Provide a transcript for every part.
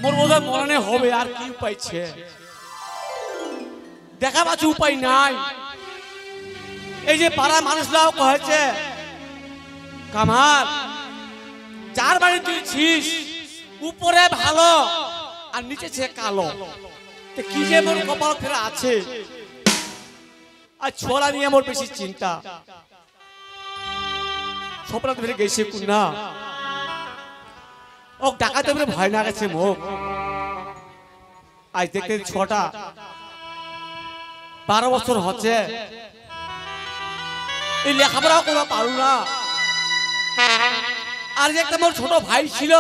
মোর বোধহয় মরণে হবে, আর কি উপায় ছে দেখা পাচ্ছি উপায় নাই। এই যে পাড়ার মানুষরাও কহেছে কামাল যার বাড়ি তুই ছিস উপরে ভালো আর নিচে ছে কালো, কি যে মোর কপাল ফেরা আছে। আর ছোড়া নিয়ে মোর বেশি চিন্তা, সপনা ধরে গেছে কুন্না ও ডাকাতে বলে ভয় না গেছে মুখ। আজ দেখতে ছোটা 12 বছর হচ্ছে, এই লেখাপড়াও কোনো পারু না। আর যে একটা মোর ছোট ভাই ছিল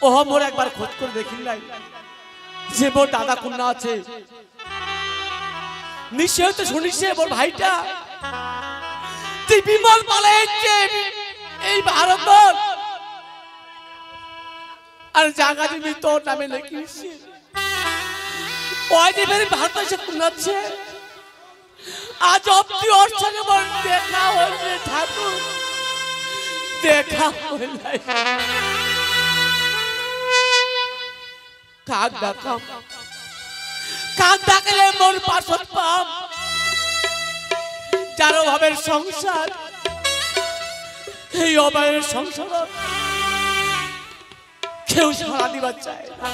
ও মোর একবার খোঁজ করে দেখিল নাই যে মোর দাদা কুন্না আছে। নিশ্চয় তো শুনিস মোর ভাইটা তুই বিমল পালাইছে এই ভারত, আর জায়গা দিবি তোর নামে লিখিস। ওই যে মেরে ভারত এসে কুনাচ্ছে, আজ অব্দি ওর সঙ্গে মোর দেখা হয়েছে ঠাকুর, দেখা হইল। কাক ডাকাম, কাক ডাকলে মোর পাশত পাম। যার অভাবের সংসার, এই অভাবের সংসার কেউ সারা দিবার চায় না।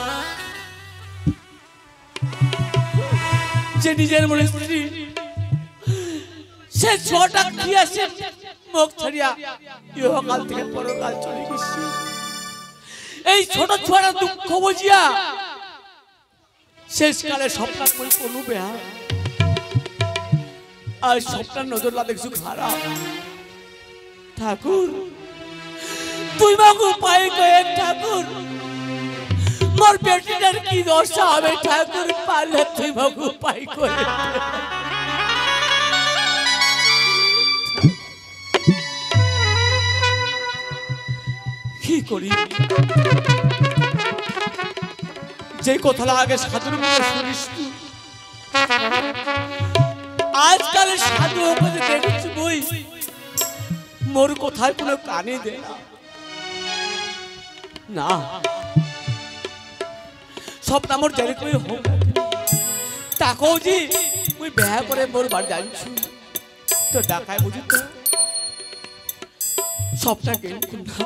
যে নিজের মনে স্ত্রী সে ছোটা কি আছে মুখ ছাড়িয়া ইহকাল থেকে পরকাল চলে গেছে। এই ছোট ছোটা দুঃখ বুঝিয়া শেষকালে স্বপ্ন করে কোনো বেহা, আর স্বপ্নের নজর লা দেখছু খারাপ। ঠাকুর তুই মাগু পাই কয়ে ঠাকুর মোর বেটিটার কি দশা হবে ঠাকুর, পারলে তুই মাগু পাই করে। কি করি যে কথাটা আগে সাধুর মুখে শুনিস তুই, আজকাল সাধু ওকে দেখছি বই মোর কোথায় কোনো কানে দে না। সব মোর যেরকম হোক তাকেও যে মুই বেহা করে মোর বাড়ি জানছু তো ডাকায় বুঝি তো সবটা গেল না।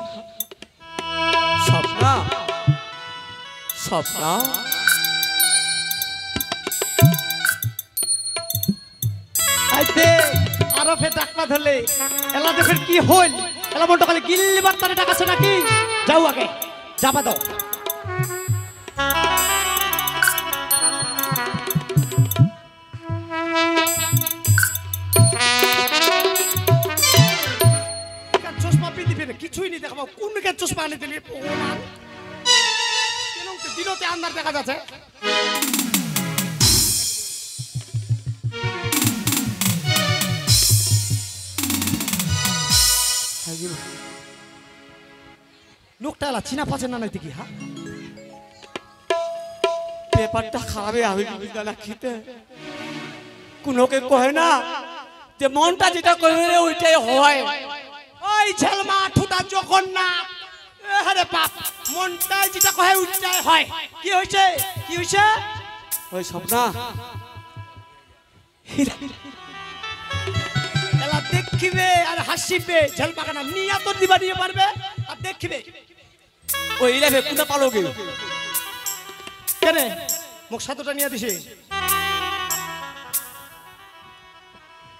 স্বপ্না স্বপ্না আইতে আরো ফে ডাকবা ধরলে এলা দেখেন কি হইল, এলা বলতো খালি গিল্লি বার্তারে ডাকাছে নাকি? যাও আগে যাবা দাও। চশমা পিঁধিবে না, কিছুই নি দেখাবো। কোন চশমা আনি দিলি দিনতে আন্দার দেখা যাচ্ছে। লোকটা এলা চিনা পাচ্ছে না নাইতে কি? হ্যাঁ ব্যাপারটা খারাপই হবে না খেতে কোনোকে কহে না যে মনটা যেটা কহে ওইটাই হয়। ওই ছেলমা ঠুটা যখন না আরে বাপ মনটা যেটা কহে ওইটাই হয়। কি হইছে কি হইছে? ওই স্বপ্না এলা দেখিবে আর হাসিবে, ঝেলমা কেন নিয়া তো দিবা নিয়ে পারবে আর দেখিবে। ওই ইলাবে কোনটা পালোগে কেন মুখ সাতটা নিয়ে দিছে?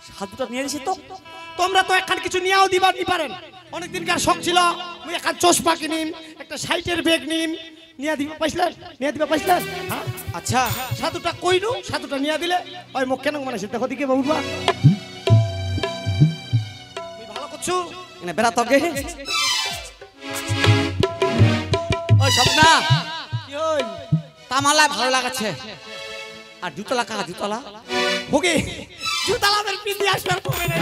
সাধুটা নিয়ে দিছি তো তোমরা তো একখান কিছু নিয়েও দিবার নি পারেন। অনেকদিনকার শখ ছিল মুই একখান চশমা কিনিম, একটা সাইটের ব্যাগ নিম, নিয়ে দিবা পাইছিলেন? নিয়ে দিবা পাইছিলেন? হ্যাঁ আচ্ছা সাধুটা কইনু, সাধুটা নিয়ে দিলে ওই মুখ কেন মানে দেখো দিকে বাবুবা তুই ভালো করছু এনে বেড়া তগে। ওই স্বপ্না কি হই তামালা ভালো লাগাচ্ছে, আর জুতলা কাকা জুতলা হোগে জুতালাদের পিন্দি আসবার কমে নাই।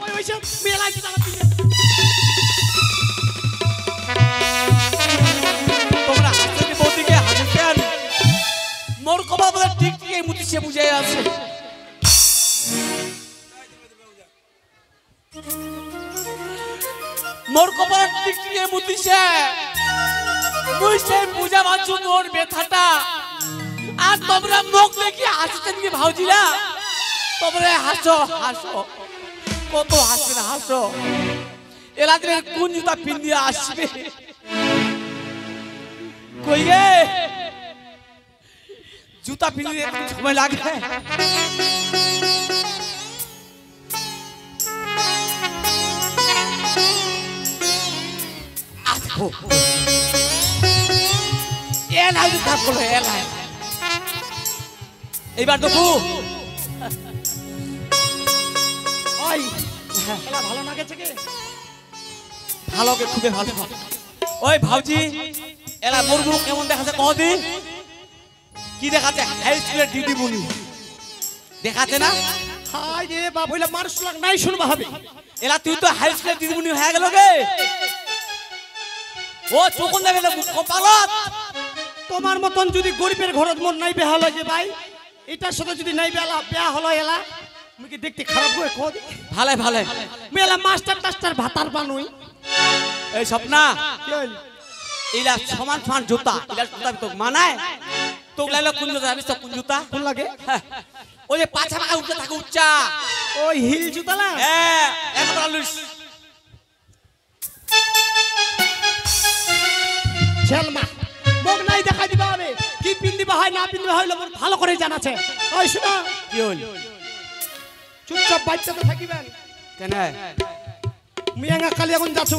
ওই ওই সব মেলাই জুতালা পিন্দি তোমরা হাসতে বৌদিকে হাসতে আর মোর কবা বলে ঠিক ঠিক এই মুতি সে বুঝাই আছে। মোর কবা ঠিক ঠিক এই মুতি সে তুই সেই পূজা বাঁচু তোর ব্যথাটা আর তোমরা মুখ দেখি হাসছেন কি ভাউজিরা তোমরা হাসো হাসো কত হাসবে না হাসো এলাদের কোন জুতা পিন্দিয়ে আসবে কই গে জুতা পিন্দিয়ে একটু সময় লাগে এলাই জুতা পড়লো এলাই এইবার দেখো ওই খেলা ভালো না গেছে কি ভালো গে খুবই ভালো ওই ভাউজি এলা মোর মুখ কেমন দেখাচ্ছে কদি কি দেখাচ্ছে হাই স্কুলের দিদি বুনি দেখাচ্ছে না হাই রে বাপ হইলা মানুষ লাগ নাই শুনবা হবে এলা তুই তো হাই স্কুলের দিদি বুনি হয়ে গেল গে ও চোখন দেবে না কপালত তোমার মতন যদি গরিবের ঘরত মন নাই বেহা লাগে ভাই এটার সাথে যদি নাই বেয়া হলো এলা মুই কি দেখতে খারাপ হয়ে কো ভালে ভালে মুই এলা মাস্টার টাস্টার ভাতার বানুই এই স্বপ্না কি হইল ইলা সমান সমান জুতা ইলা জুতা তো মানায় তো লাইলা কোন জুতা জানিস তো কোন জুতা কোন লাগে ওই যে পাছা পাকা উঠতে থাকে উচ্চা ওই হিল জুতা না হ্যাঁ একবার লুস ছেলমা মুখ নাই দেখাই দিবা হবে কি পিন্দিবা হয় না পিন্দিবা হইলো মোর ভালো করে জানাছে ওই শুনো কি হল চুপচাপ বাচ্চাতে থাকিবেন কেন মিয়াঙ্গা কালি এখন যাচ্ছু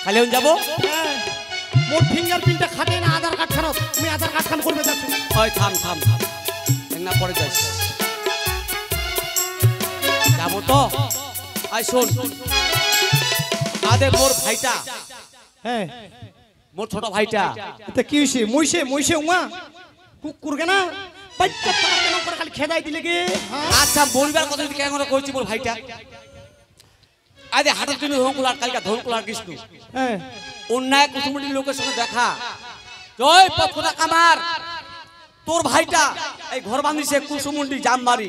খালি আমি যাবো হ্যাঁ মোর ফিঙ্গারপ্রিন্টটা খাটে না আধার কার্ড খানো তুমি আধার কার্ড খান করবে যাচ্ছু ওই থাম থাম থাম না পরে যাইস যাবো তো আই শোন আদে মোর ভাইটা হ্যাঁ মোর ছোট ভাইটা এটা কি হইছে মইছে উমা কুকুর কেনা বাচ্চা তারা কেন করে খালি খেদাই দিলে গে আচ্ছা বলবার কথা যদি কেন কইছি মোর ভাইটা আদে হাটের জন্য ধনকুলার কালকা ধনকুলার কৃষ্ণ হ্যাঁ অন্যায় কুটুমটির লোকের সঙ্গে দেখা জয় পথটা কামার তোর ভাইটা এই ঘর বাঁধিছে কুসুমুন্ডি জামবাড়ি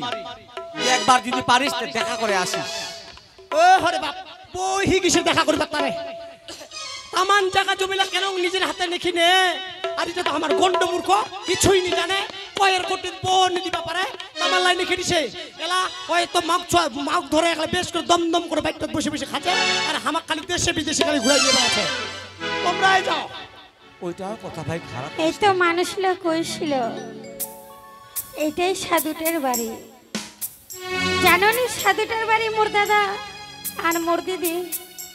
একবার যদি পারিস তো দেখা করে আসিস ও হরে বাপ বহি কিসে দেখা করবে তারে তামান জায়গা জমিলা কেন নিজের হাতে লিখি নে আর এটা তো আমার গন্ড মূর্খ কিছুই নি জানে কয়ের কোটি বোন দিবা পারে তামান লাইন লিখে দিছে এলা কয় তো মাগ ধরে একলা বেশ করে দমদম করে বাইকটা বসে বসে খাচ্ছে আর হামাক খালি দেশে বিদেশে খালি ঘুরাই দিয়ে আছে তোমরাই যাও ওইটা কথা ভাই খারাপ এই তো মানুষ লোক কইছিল এইটাই সাধুটের বাড়ি জানো নি সাধুটের বাড়ি মোর দাদা আর মোর দিদি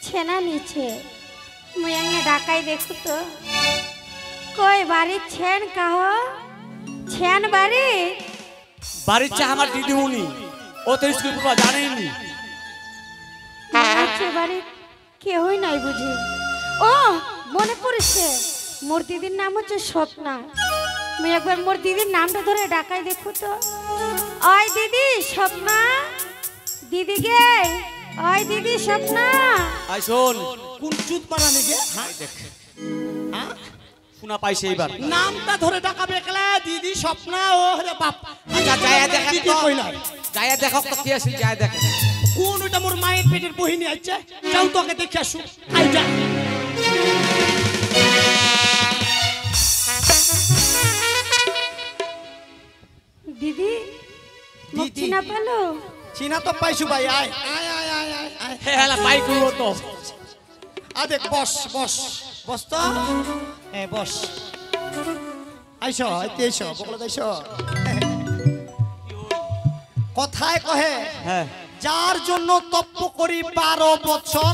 ছেনা নিচ্ছে মুই এনে ডাকাই দেখু তো কই বাড়ি ছেন কাহ ছেন বাড়ি বাড়ির চা আমার দিদিমণি ও তো স্কুল পড়া জানেনি হচ্ছে বাড়ি কেউই নাই বুঝি ও মনে পড়েছে মোর দিদির নাম হচ্ছে স্বপ্না মুই একবার মোর দিদির নামটা ধরে ডাকাই দেখু তো ওই দিদি স্বপ্না দিদি গে ওই দিদি স্বপ্না আই শোন কোন চুত বানানি গে দেখ হ্যাঁ শোনা পাইছে এইবার নামটা ধরে ডাকাবে একলা দিদি স্বপ্না ও হরে বাপ আচ্ছা যায়া দেখ দিদি কইলা যায়া দেখ তো কি আছে যায়া দেখ কোন ওটা মোর মায়ের পেটের বহিনী আইছে যাও তোকে দেখে আসু আই যা দিদি মুখ দিদি। চিনা পেলো চিনা তো পাইছু ভাই আয় আয় আয় আয় আয় আয় হেলা পাই করলো তো আ দেখ বস বস বস তো এ বস আইসো আইতে আইসো বকলা দাইসো কথায় কহে হ্যাঁ যার জন্য তপ্প করি 12 বছর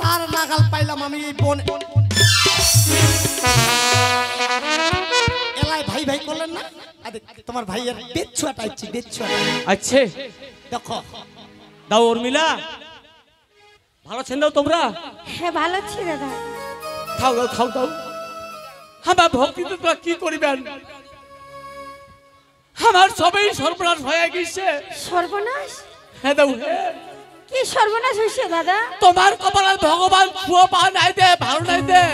তার নাগাল পাইলাম আমি এই বন এলাই ভাই ভাই করলেন না আরে তোমার ভাইয়ের বেচ্ছুয়াটা আইছি বেচ্ছুয়াটা আচ্ছা দেখো দাও উর্মিলা ভালো ছেন দাও তোমরা হ্যাঁ ভালো ছি দাদা খাও দাও খাও দাও আমার ভক্তিতে তোরা কি করিবেন আমার সবই সর্বনাশ হয়ে গেছে সর্বনাশ হ্যাঁ দাও হ্যাঁ কি সর্বনাশ হয়েছে দাদা তোমার কপালে ভগবান ছুঁয়ো পা নাই দে ভালো নাই দে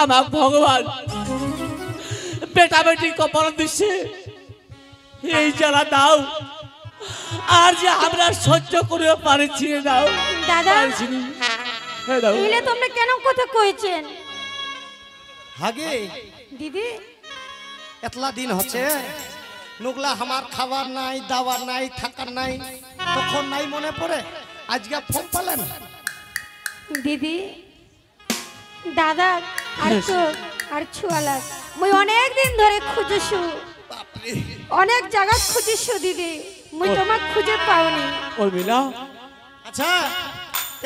আমার ভগবান বেটা বেটি কপাল দিচ্ছে এই জ্বালা দাও আর যে আমরা সহ্য করে পারছি না দাও দাদা পারছি না। হ্যাঁ দাও এলে তোমরা কেন কথা কইছেন হাগে দিদি? এতলা দিন হচ্ছে নুগলা আমার খাবার নাই, দাবার নাই, থাকার নাই, তখন নাই মনে পড়ে আজকে ফোন পালেন? দিদি দাদা আর তো আর ছুয়ালা মুই অনেক দিন ধরে খুঁজেছু, বাপরে অনেক জায়গা খুঁজেছু দিদি, মুই তোমাক খুঁজে পাওনি। উর্মিলা আচ্ছা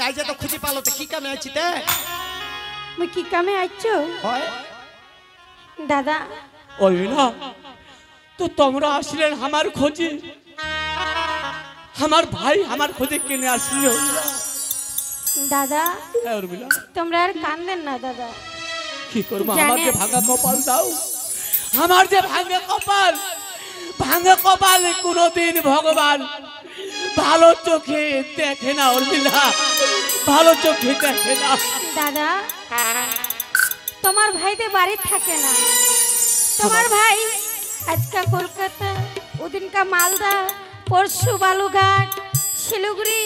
আজ তো খুঁজে পালো তো কি কামে আছি তে? মুই কি কামে আইছো হয় দাদা? উর্মিলা তো তোমরা আসলেন আমার খোঁজে, আমার ভাই আমার খোঁজে কেনে আসলি? দাদা হ্যাঁ উর্মিলা তোমরা আর কান্দেন না দাদা। কি করবো, জানেন- আমার যে ভাঙা কপাল দাও, আমার যে ভাঙা কপাল, ভাঙা কপাল কোনোদিন ভগবান ভালো চোখে দেখে না উর্মিলা, ভালো চোখে দেখে না। দাদা তোমার ভাইতে বাড়ি থাকে না, তোমার ভাই আজকা কলকাতা, ওদিনকা মালদা, পরশু বালুঘাট, শিলিগুড়ি,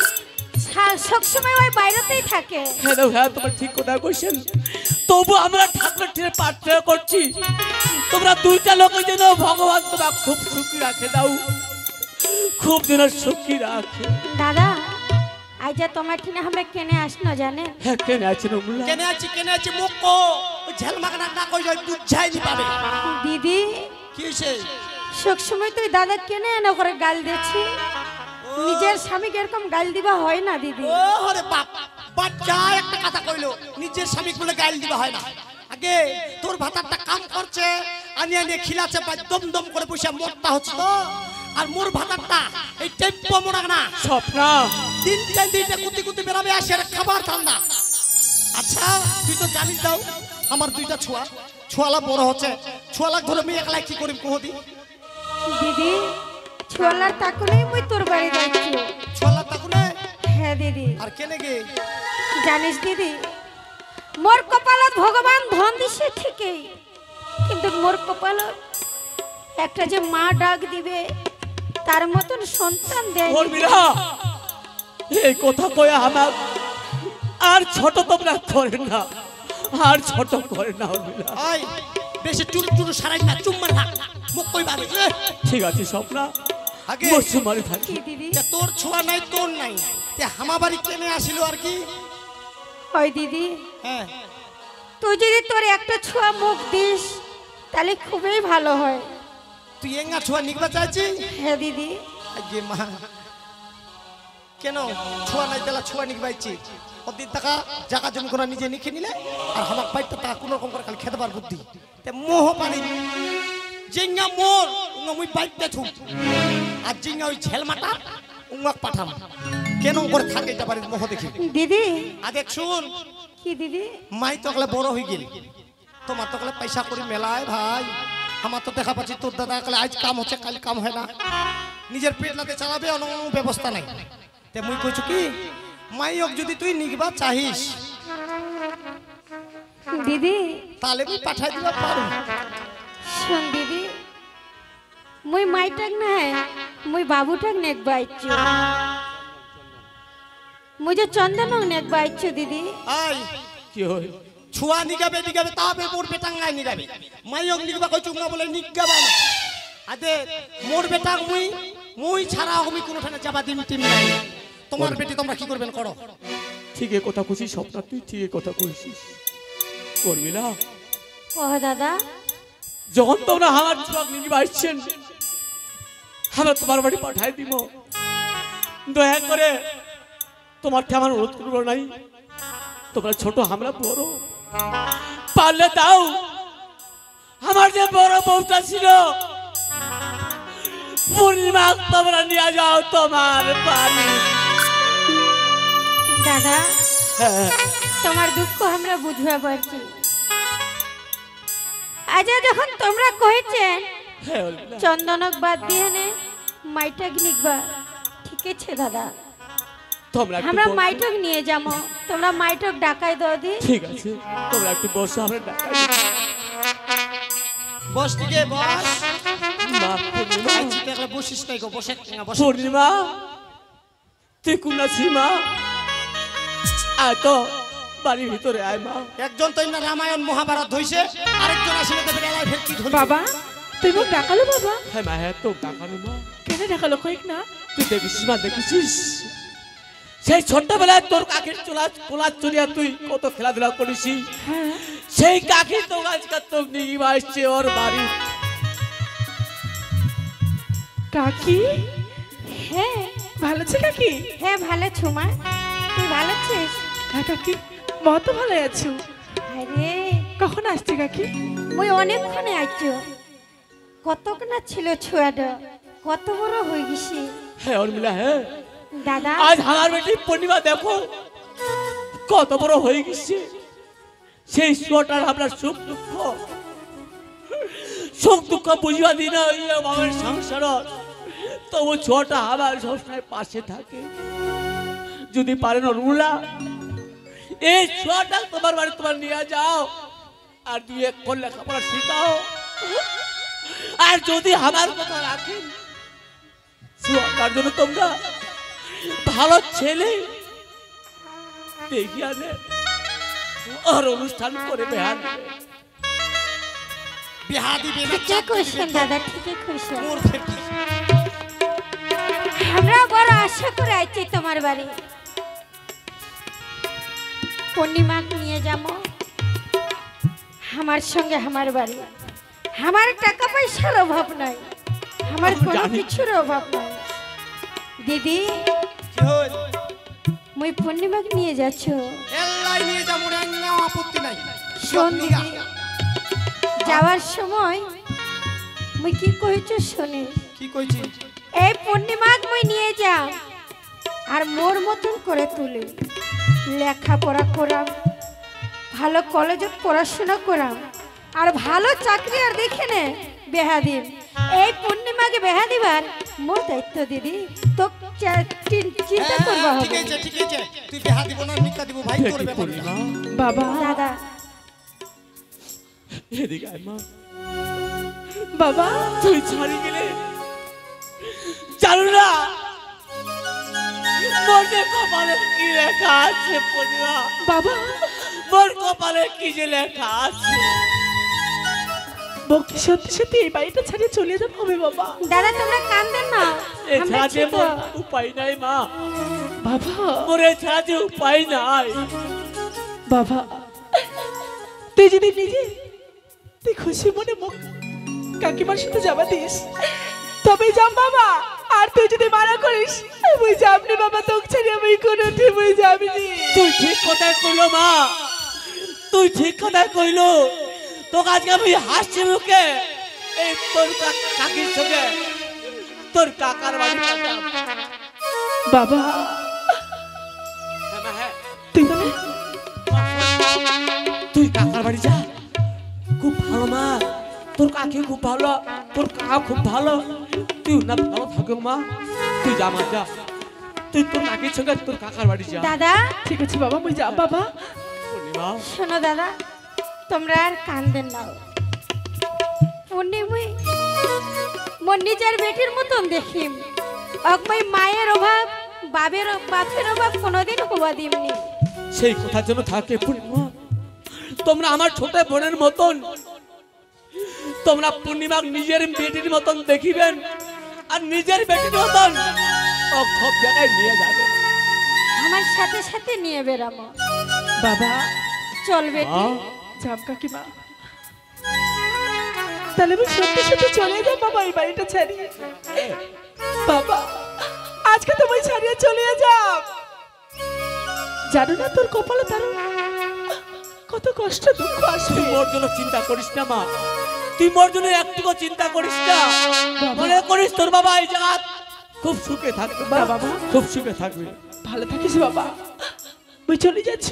সবসময় ওই বাইরেতেই থাকে। হ্যাঁ দাও, হ্যাঁ তোমার ঠিক কথা কইছেন, তবু আমরা ঠাকুর থেকে প্রার্থনা করছি তোমরা দুইটা লোক যেন ভগবান তোমার খুব সুখী রাখে দাও, খুব যেন সুখী রাখে। দাদা আজ তোমার ঠিনে আমরা কেনে আসনো জানে? হ্যাঁ কেনে আছেন উর্মিলা? কেনে আছি মুখ কো ঝেলমাক না কই যাই বুঝাই নি পাবে। দিদি কি হইছে? সবসময় তুই দাদা কেনে এনে করে গাল দিচ্ছি, নিজের স্বামীকে এরকম গাল দিবা হয় না দিদি। ও হরে বাপ, বাচ্চা একটা কথা কইলো নিজের স্বামী বলে গাইল দিবা হয় না। আগে তোর ভাতারটা কাম করছে, আনি আনি খিলাছে, দম দম করে পয়সা মোটটা হচ্ছে তো, আর মোর ভাতারটা এই টেম্পো মোড়া না স্বপ্না দিন দিনটা কুতি কুতি বেরাবে আসে আর খাবার ঠান্ডা। আচ্ছা তুই তো জানিস দাও আমার দুইটা ছোয়ালা বড় হচ্ছে, ছোয়ালা ধরে আমি একলা কি করিম কোহদি? দিদি ছোলার তাকুনেই মুই তোর বাড়ি যাচ্ছি। ছোয়ালা তাকুনে? হ্যাঁ দিদি। আর কেনে গে? জানিস দিদি মোর কপালত ভগবান ধন দিছে ঠিকই, কিন্তু মোর কপালত একটা যে মা ডাক দিবে তার মতন সন্তান দেয়। উর্মিলা এই কথা কয়ে আমার আর ছোট তোমরা করে না, আর ছোট করে না উর্মিলা। আই বেশি চুরু চুরু সারাই না, চুম্মা থাক মুখ কই বাবে। ঠিক আছে স্বপ্না, আগে মরসুমারি থাকি। কি দিদি? তোর ছোঁয়া নাই তোর নাই, তে হামা বাড়ি কেনে আসিল আর কি? হয় দিদি হ্যাঁ তুই যদি তোর একটা ছোঁয়া মুখ দিস তাহলে খুবই ভালো হয়। তুই এঙ্গা ছোঁয়া নিকবা চাইছি? হ্যাঁ দিদি। আগে মা কেন ছোঁয়া নাই তেলা ছোঁয়া নিকবাইছি? ওদিন টাকা জায়গা জমি করে নিজে নিখে নিলে আর আমার পাইতে তা কোনো রকম করে খালি খেতে পার বুদ্ধি, তে মোহ পানি জিঙ্গা মোর উঙ্গা মুই বাইতে থুম, আর জিঙ্গা ওই ঝেলমাটা উঙ্গাক পাঠাম। কেন করে থাকে এটা বাড়ির মোহ দেখি? দিদি আদেক শুন, কি দিদি? মাই তো একলা বড় হয়ে গেল, তোমার তো একলা পয়সা করি মেলায় ভাই, আমার তো দেখা পাচ্ছি তোর দাদা একলা আজ কাম হচ্ছে কাল কাম হয় না, নিজের পেট লাতে চালাবে অন্য ব্যবস্থা নাই। তে মুই কইছো কি মাইক যদি তুই নিগবা চাহিস দিদি তাহলে মুই পাঠাই দিবা পারু। শোন দিদি মুই মাইটাক না মুই বাবুটাক নেক বাইছো, মুই যে চন্দন নেক বাইছো দিদি। আই কি হয় ছুয়া নিগাবে নিগাবে তাবে মোর বেটাঙ্গাই নিগাবে, মাইক নিগবা কইছো না বলে নিগাবা না। আদে মোর বেটা মুই ছাড়া আমি কোনোখানে যাবা দিম টিম নাই। তোমার বেটি তোমরা কি করবেন করো। ঠিকই কথা কইছিস স্বপ্না, তুই ঠিকই কথা কইছিস। উর্মিলা কহ দাদা যখন তোমরা আমার ছোঁয়া নিয়ে আসছেন আমরা তোমার বাড়ি পাঠাই দিব, দয়া করে তোমার আমার অনুরোধ করবো নাই, তোমরা ছোট আমরা বড়, পারলে দাও আমার যে বড় বউটা ছিল পূর্ণিমা তোমরা নিয়ে যাও তোমার বাড়ি। দাদা হ্যাঁ তোমার দুঃখ আমরা বুঝবা পারছি, আজ যখন তোমরা কইছেন হ্যাঁ উর্মিলা, চন্দনক বাদ দিয়ে নে মাইটাক নিকবা, ঠিক আছে দাদা তোমরা একটু আমরা বসো। মাইটক নিয়ে যাবো, তোমরা মাইটক ডাকাই দাও দি। ঠিক আছে তোমরা একটু বসো, আমরা ডাকাই দিচ্ছি। বস দিকে বস। মা পূর্ণিমা, আই চিতে একলা বসিস নাই গো, বসে বসে। পূর্ণিমা তুই কোন আছিস মা? আয় তো বাড়ির ভিতরে আয় মা। একজন তো না রামায়ণ মহাভারত হইছে, আরেকজন আসলে তো বেলায় ফের কি ধরি। বাবা তুই মোক ডাকালো বাবা? হ্যাঁ মা, হ্যাঁ তো ডাকানো মা। কেন ডাকালো কইক না? তুই দেখিস মা, দেখেছিস সেই ছোট্টবেলায় তোর কাকির কোলা চলিয়া তুই কত খেলাধুলা করিস। হ্যাঁ সেই কাকি তো আজকাল তো নিয়ে আসছে ওর বাড়ি। কাকি হ্যাঁ ভালো আছে কাকি? হ্যাঁ ভালো আছো মা, তুই ভালো আছিস? হ্যাঁ কাকি মা তো ভালো আছো। আরে কখন আসছে কাকি? মুই অনেকক্ষণে আইছো। কতক্ষণা ছিল ছুয়াটা, কত বড় হয়ে গেছি হ্যাঁ উর্মিলা, হ্যাঁ দাদা। আজ আমার বেটি পূর্ণিমা দেখো কত বড় হয়ে গেছে। সেই ছোটার আমরা সুখ দুঃখ বুঝিবা দিন আমার সংসার, তবু ছোটা আমার সবসময় পাশে থাকে। যদি পারেন উর্মিলা এই ছোটা তোমার বাড়ি তোমার নিয়ে যাও, আর দুই এক করে লেখাপড়া শিখাও। আর যদি আমার কথা রাখেন তার জন্য তোমরা ভালো ছেলে দেখি আনে আর অনুষ্ঠান করে বেহান বিহা দিবে না, ঠিকই কইছেন দাদা, ঠিকই কইছেন। মোর ফের কি। আমরা বড় আশা করে আইছি তোমার বাড়ি। পূর্ণিমা নিয়ে যাবো আমার সঙ্গে আমার বাড়ি। আমার টাকা পয়সার অভাব নাই, আমার কোনো কিছুর অভাব নাই। দিদি কি হল? মুই পূর্ণিমাকে নিয়ে যাচ্ছ। এল্লাই নিয়ে যাবো না, নাও আপত্তি নাই। শোন দিদি, যাওয়ার সময় মুই কি কইছো শুনিস? কি কইছি? এই পূর্ণিমাক মুই নিয়ে যাও আর মোর মতন করে তুলি, লেখাপড়া করাম, ভালো কলেজে পড়াশোনা করাম, আর ভালো চাকরি আর দেখে নে বেহা দিন। এই পূর্ণিমাকে বেহা দিবার মোর দায়িত্ব দিদি, তো চিন্তা করবা ঠিক হবে। আছে ঠিক আছে, তুই বিহা দিব না নিকা দিব ভাই, তোর ব্যাপার না। বাবা দাদা এদিকে আয় মা। বাবা তুই ছাড়ি গেলে জানো না মোর যে কপালে কি লেখা আছে পূর্ণিমা, বাবা মোর কপালে কি যে লেখা আছে। বকি সত্যি সত্যি এই বাড়িটা ছাড়িয়ে চলে যাবো হবে বাবা? দাদা তোমরা কান্দেন না, আমরা এছাড়া যে ছোট। মোর উপায় নাই মা, বাবা মোর এছাড়া যে উপায় নাই। বাবা তুই যদি নিজে তুই খুশি মনে মুখ কাকিমার সাথে যাবা দিস তবে যাম বাবা। আর তুই যদি মানা করিস আমি যাবনি বাবা, তোকে ছেড়ে আমি কোনো ঠিকই যাবিনি। তুই ঠিক কথাই কইলো মা, তুই ঠিক কথাই কইলো। তোকে আজকে আমি হাসছি মুখে এই তোর কাকির সঙ্গে তোর কাকার বাড়ি পাঠাম। বাবা হ্যাঁ মা, হ্যাঁ তুই বলে তুই কাকার বাড়ি যা, খুব ভালো মা। তোর কাকি খুব ভালো, তোর কাকা খুব ভালো, তুই না ভালো থাকো মা। তুই যা মা, যা তুই তোর কাকির সঙ্গে তোর কাকার বাড়ি যা। দাদা ঠিক আছে বাবা মুই যাব বাবা। পূর্ণিমা শোনো দাদা, তোমরা আর কান্দেন না। পূর্ণিমা মোর নিজের বেটির মতন দেখিম, অকমাই মায়ের অভাব বাপের অভাব কোনোদিন হওয়া দিমনি। সেই কথার জন্য থাকে পূর্ণিমা, তোমরা আমার ছোট বোনের মতন, তোমরা পূর্ণিমা নিজের বেটির মতন দেখিবেন আর নিজের বেটির মতন সব জায়গায় নিয়ে যাবেন। আমার সাথে সাথে নিয়ে বেরামো। বাবা চল বেটি। যাব কাকিমা, তাহলে আমি সত্যি সত্যি চলে যাব বাবা এই বাড়িটা ছাড়িয়ে। বাবা আজকে তুমি ছাড়িয়ে চলে যাব, জানো না তোর কপালে তার কত কষ্ট দুঃখ আসবে। তুই মোর জন্য চিন্তা করিস না মা, তুই মোর জন্য একটুকু চিন্তা করিস না। মনে করিস তোর বাবা এই জায়গা খুব সুখে থাকবে, বাবা খুব সুখে থাকবে। ভালো থাকিস বাবা, তুই চলে যাচ্ছ,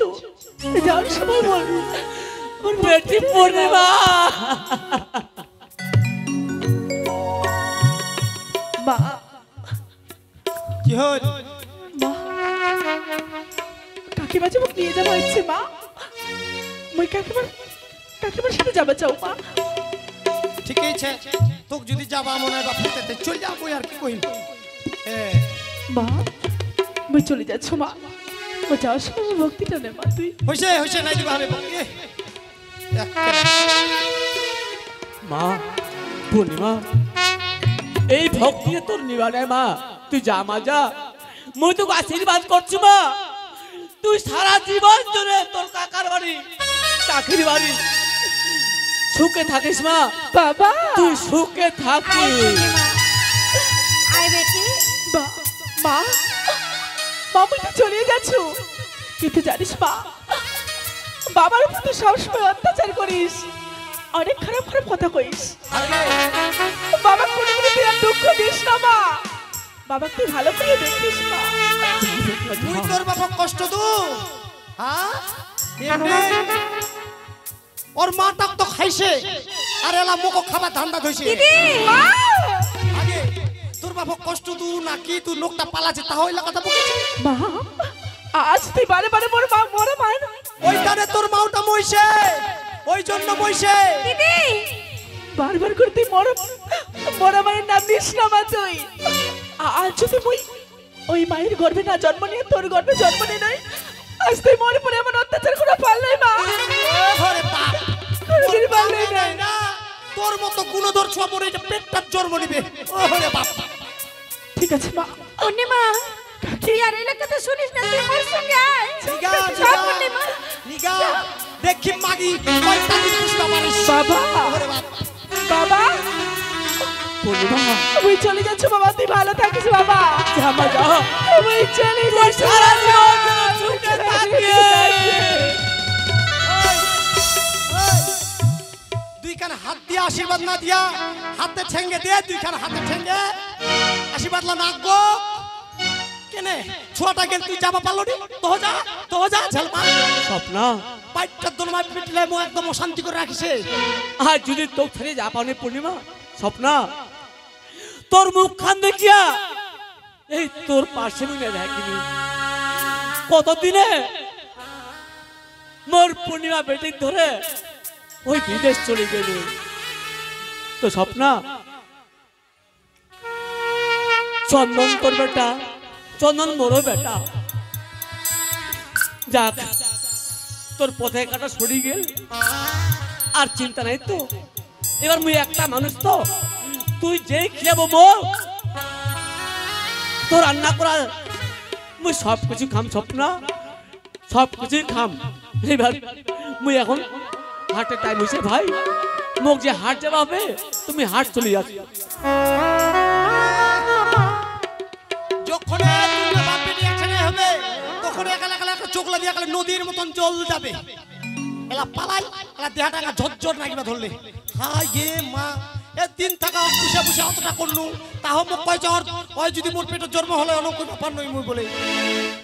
যাওয়ার সময় বলবি ওর বেটি পূর্ণিমা। মা কি হল? মা কাকিমা যে মোক নিয়ে যাবো ইচ্ছে মা, মই কাকিমার সাথে যাবা চাও মা। ঠিক আছে, তোকে যদি যাবা মনে হয় বা ফুটেতে চল যাবো আর কি কইল। মা মই চলে যাচ্ছ মা, ও যাওয়ার সময় ভক্তিটা নে মা তুই। হইছে হইছে নাই দিবা হবে ভক্তি মা পূর্ণিমা এই ভক্তি তোর নিবানে মা তুই যা মা যা মুই তোকে আশীর্বাদ করছি মা তুই সারা জীবন ধরে তোর কাকার বাড়ি কাকির বাড়ি সুখে থাকিস মা বাবা তুই সুখে থাকিস আয় বেটি মা মা তুই চলে যাচ্ছ কিন্তু জানিস মা বাবার উপর তুই সবসময় অত্যাচার করিস অনেক খারাপ খারাপ কথা কইস বাবা কোনো তুই আর দুঃখ দিস না মা বাবা তুই ভালো করে দেখিস মা তুই তোর বাবা কষ্ট দু হ্যাঁ এমনি ওর মাটা তো খাইছে আর এলা মুখ খাবার ধান্দা ধইছে মা আগে তোর বাবা কষ্ট দু নাকি তুই লোকটা পালাছে তা হইলা কথা বলেছিস মা আজ তুই বারে বারে মোর মা মোরে মার ওইখানে তোর মাওটা মইছে ওই জন্য মইছে দিদি বারবার করে তুই মোর মায়ের নাম নিস না মা তুই আজ যদি মুই ওই মায়ের গর্ভে না জন্ম নিয়ে তোর গর্ভে জন্ম নিয়ে নাই আজ তুই মোর উপরে এমন অত্যাচার করে পারলাই মা ওরে বাপ কোনদিন পারলাই না না তোর মতো কোন ধর ছোয়া পরে এটা পেটটা জন্ম নিবে ওরে বাপ ঠিক আছে মা পূর্ণিমা তুই আর এই কথা শুনিস না তুই মোর সঙ্গে আয় নিগা চল পূর্ণিমা নিগা দেখি মাগি কয়টা দিন পুষ্টা মারিস বাবা ওরে বাপ বাবা পূর্ণিমা তুই চলে যাচ্ছ বাবা তুই ভালো থাকিস বাবা যা মা যা তুই চলে তুই যাচ্ছ সারা জীবন ধরে সুখে থাকিস দুইখান হাত দিয়া আশীর্বাদ না দিয়া হাতে ঠেঙ্গে দে দুইখান হাতে ঠেঙ্গে আশীর্বাদ লা নাগো কেনে ছোয়াটা গেল তুই যাবা পারলো নি তো যা ঝলমা স্বপ্না পাইটটা দলমা পিটলে মো একদম শান্তি করে রাখিছে আর যদি তোর ছেড়ে যা পাওনি পূর্ণিমা স্বপ্না তোর মুখ খান দেখিয়া এই তোর পাশে মিলে দেখিনি কতদিনে মোর পূর্ণিমা বেটি ধরে ওই বিদেশ চলে গেল তো স্বপ্না চন্দন তোর বেটা চন্দন মোরও বেটা যাক তোর পথে কাটা সরি গেল আর চিন্তা নাই তো এবার মুই একটা মানুষ তো তুই যেই খেয়াবো মোর তোর রান্না করা মুই সব কিছু খাম স্বপ্না সব কিছুই খাম এবার মুই এখন হাটের টাইম হয়েছে ভাই মোক যে হাট যাবা হবে তুমি হাট চলে যাচ্ছ যখন তুমি বাপ বেটি একসাথে হবে তখন একালা একালা একটা চোখলা দিয়ে একালা নদীর মতন জল যাবে এলা পালাই এলা দেহাটা একা ঝরঝর নাকিবা ধরলে হাই গে মা এ দিন থাকা পুষে পুষে অতটা করলু তাহ মোক কয় জ্বর ওই যদি মোর পেটের জন্ম হলে অনেক কই ব্যাপার নই মুই বলে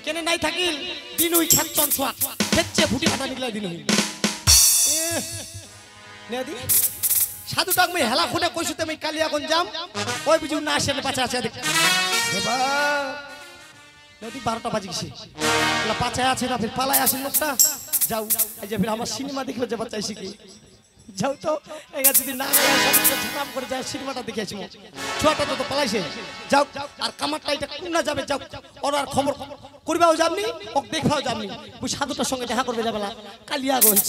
কেনে নাই থাকিল দিন ওই খেত চনছুয়া খেচ্ছে ফুটি কাটা নিগলাই দিন হই নেদি সাধু টাক মই হেলা খুনে কইছো তুমি কালিয়াগঞ্জ যাম ওই বুঝু না আসলে পাছা আছে দেখ দেবা নদী 12টা বাজে গেছে এলা পাছায় আছে না ফির পালায় আসেন লোকটা যাও এই যে ফির আমার সিনেমা দেখবে যাবা চাইছি কি যাও তো এগা যদি না ঝাম করে যায় সিনেমাটা দেখে আসি ছোয়াটা তো পালাইছে যাও আর কামারটা এটা কোনা যাবে যাও ওর আর খবর করিবাও যাবনি ওক দেখাও যাবনি ওই সাধুটার সঙ্গে দেখা করবে যাবেলা কালিয়াগঞ্জ